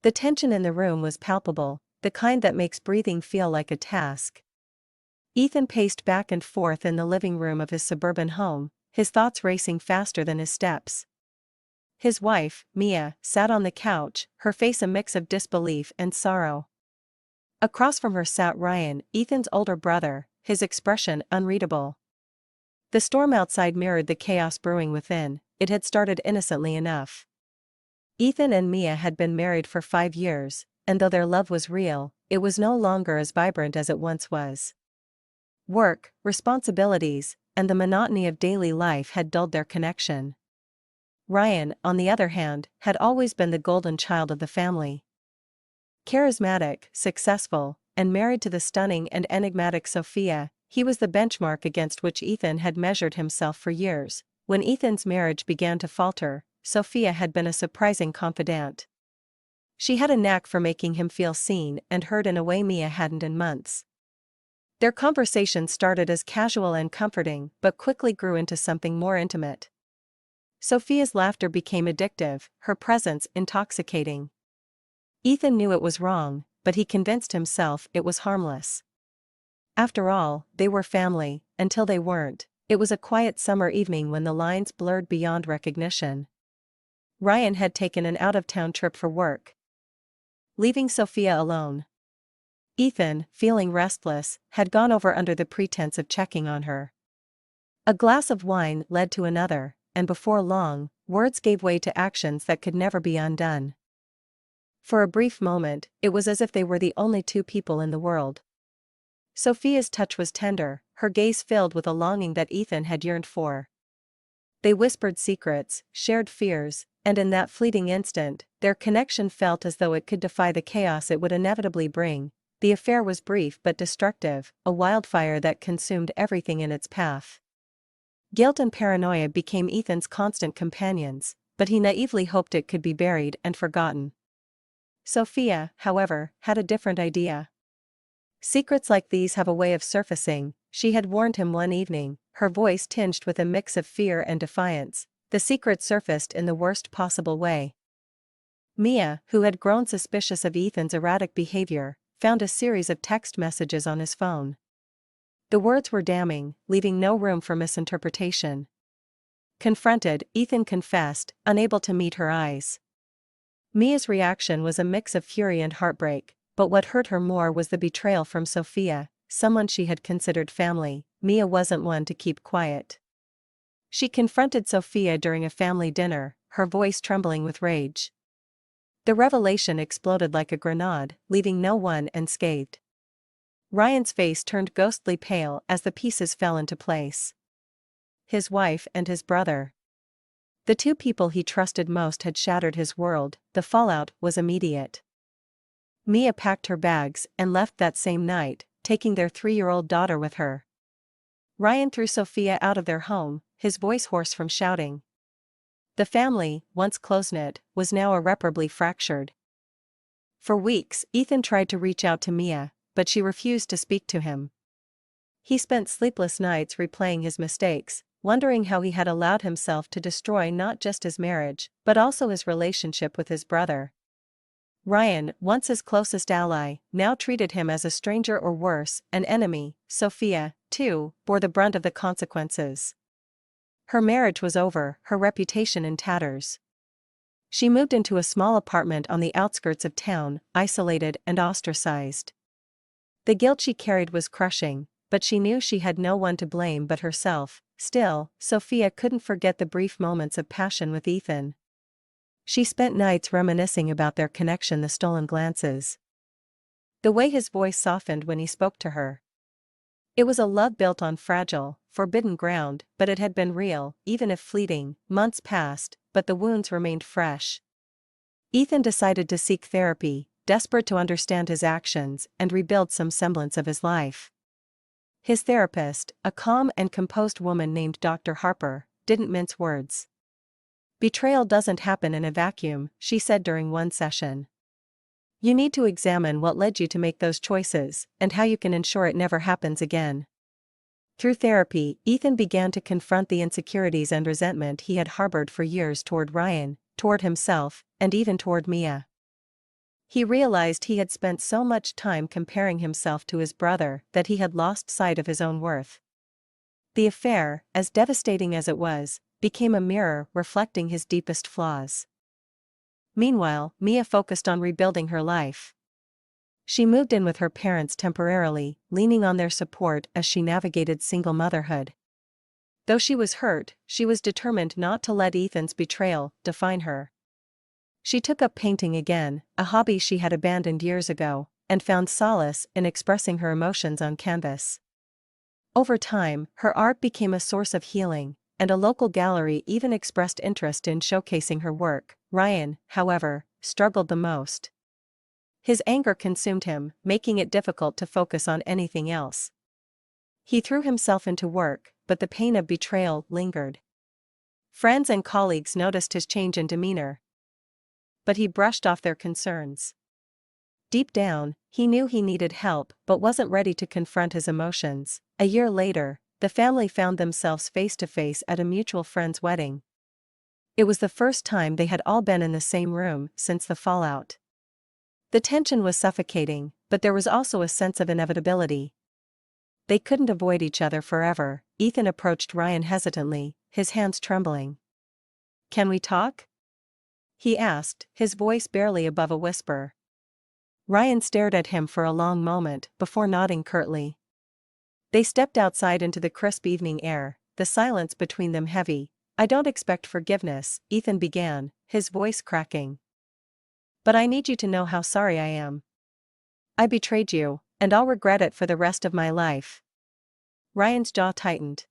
The tension in the room was palpable, the kind that makes breathing feel like a task. Ethan paced back and forth in the living room of his suburban home, his thoughts racing faster than his steps. His wife, Mia, sat on the couch, her face a mix of disbelief and sorrow. Across from her sat Ryan, Ethan's older brother, his expression unreadable. The storm outside mirrored the chaos brewing within. It had started innocently enough. Ethan and Mia had been married for 5 years, and though their love was real, it was no longer as vibrant as it once was. Work, responsibilities, and the monotony of daily life had dulled their connection. Ryan, on the other hand, had always been the golden child of the family. Charismatic, successful, and married to the stunning and enigmatic Sophia, he was the benchmark against which Ethan had measured himself for years. When Ethan's marriage began to falter, Sophia had been a surprising confidant. She had a knack for making him feel seen and heard in a way Mia hadn't in months. Their conversation started as casual and comforting, but quickly grew into something more intimate. Sophia's laughter became addictive, her presence intoxicating. Ethan knew it was wrong, but he convinced himself it was harmless. After all, they were family, until they weren't. It was a quiet summer evening when the lines blurred beyond recognition. Ryan had taken an out-of-town trip for work, leaving Sophia alone. Ethan, feeling restless, had gone over under the pretense of checking on her. A glass of wine led to another, and before long, words gave way to actions that could never be undone. For a brief moment, it was as if they were the only two people in the world. Sophia's touch was tender, her gaze filled with a longing that Ethan had yearned for. They whispered secrets, shared fears, and in that fleeting instant, their connection felt as though it could defy the chaos it would inevitably bring. The affair was brief but destructive, a wildfire that consumed everything in its path. Guilt and paranoia became Ethan's constant companions, but he naively hoped it could be buried and forgotten. Sophia, however, had a different idea. Secrets like these have a way of surfacing, she had warned him one evening, her voice tinged with a mix of fear and defiance. The secret surfaced in the worst possible way. Mia, who had grown suspicious of Ethan's erratic behavior, found a series of text messages on his phone. The words were damning, leaving no room for misinterpretation. Confronted, Ethan confessed, unable to meet her eyes. Mia's reaction was a mix of fury and heartbreak, but what hurt her more was the betrayal from Sophia, someone she had considered family. Mia wasn't one to keep quiet. She confronted Sophia during a family dinner, her voice trembling with rage. The revelation exploded like a grenade, leaving no one unscathed. Ryan's face turned ghostly pale as the pieces fell into place. His wife and his brother. The two people he trusted most had shattered his world. The fallout was immediate. Mia packed her bags and left that same night, taking their 3-year-old daughter with her. Ryan threw Sophia out of their home, his voice hoarse from shouting. The family, once close-knit, was now irreparably fractured. For weeks, Ethan tried to reach out to Mia, but she refused to speak to him. He spent sleepless nights replaying his mistakes, wondering how he had allowed himself to destroy not just his marriage, but also his relationship with his brother. Ryan, once his closest ally, now treated him as a stranger or worse, an enemy. Sophia, too, bore the brunt of the consequences. Her marriage was over, her reputation in tatters. She moved into a small apartment on the outskirts of town, isolated and ostracized. The guilt she carried was crushing, but she knew she had no one to blame but herself. Still, Sophia couldn't forget the brief moments of passion with Ethan. She spent nights reminiscing about their connection, the stolen glances, the way his voice softened when he spoke to her. It was a love built on fragile, forbidden ground, but it had been real, even if fleeting. Months passed, but the wounds remained fresh. Ethan decided to seek therapy, desperate to understand his actions and rebuild some semblance of his life. His therapist, a calm and composed woman named Dr. Harper, didn't mince words. "Betrayal doesn't happen in a vacuum," she said during one session. "You need to examine what led you to make those choices, and how you can ensure it never happens again." Through therapy, Ethan began to confront the insecurities and resentment he had harbored for years toward Ryan, toward himself, and even toward Mia. He realized he had spent so much time comparing himself to his brother that he had lost sight of his own worth. The affair, as devastating as it was, became a mirror reflecting his deepest flaws. Meanwhile, Mia focused on rebuilding her life. She moved in with her parents temporarily, leaning on their support as she navigated single motherhood. Though she was hurt, she was determined not to let Ethan's betrayal define her. She took up painting again, a hobby she had abandoned years ago, and found solace in expressing her emotions on canvas. Over time, her art became a source of healing, and a local gallery even expressed interest in showcasing her work. Ryan, however, struggled the most. His anger consumed him, making it difficult to focus on anything else. He threw himself into work, but the pain of betrayal lingered. Friends and colleagues noticed his change in demeanor, but he brushed off their concerns. Deep down, he knew he needed help but wasn't ready to confront his emotions. A year later, the family found themselves face to face at a mutual friend's wedding. It was the first time they had all been in the same room since the fallout. The tension was suffocating, but there was also a sense of inevitability. They couldn't avoid each other forever. Ethan approached Ryan hesitantly, his hands trembling. "Can we talk?" he asked, his voice barely above a whisper. Ryan stared at him for a long moment before nodding curtly. They stepped outside into the crisp evening air, the silence between them heavy. "I don't expect forgiveness," Ethan began, his voice cracking. "But I need you to know how sorry I am. I betrayed you, and I'll regret it for the rest of my life." Ryan's jaw tightened.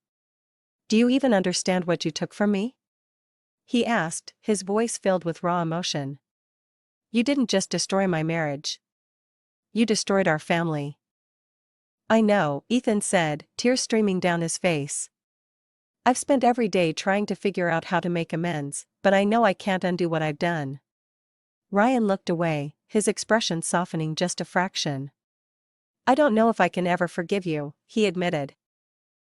"Do you even understand what you took from me?" he asked, his voice filled with raw emotion. "You didn't just destroy my marriage. You destroyed our family." "I know," Ethan said, tears streaming down his face. "I've spent every day trying to figure out how to make amends, but I know I can't undo what I've done." Ryan looked away, his expression softening just a fraction. "I don't know if I can ever forgive you," he admitted.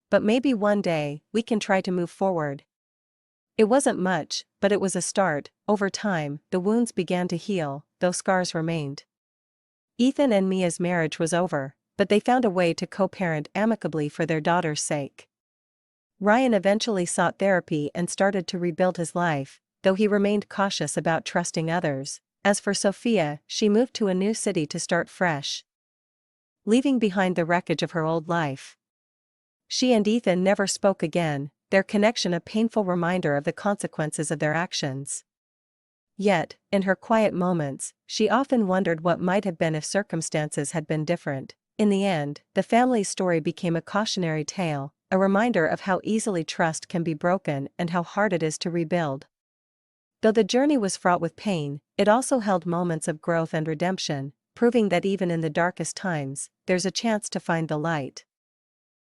"But maybe one day, we can try to move forward." It wasn't much, but it was a start. Over time, the wounds began to heal, though scars remained. Ethan and Mia's marriage was over, but they found a way to co-parent amicably for their daughter's sake. Ryan eventually sought therapy and started to rebuild his life, though he remained cautious about trusting others. As for Sophia, she moved to a new city to start fresh, leaving behind the wreckage of her old life. She and Ethan never spoke again, their connection a painful reminder of the consequences of their actions. Yet, in her quiet moments, she often wondered what might have been if circumstances had been different. In the end, the family's story became a cautionary tale, a reminder of how easily trust can be broken and how hard it is to rebuild. Though the journey was fraught with pain, it also held moments of growth and redemption, proving that even in the darkest times, there's a chance to find the light.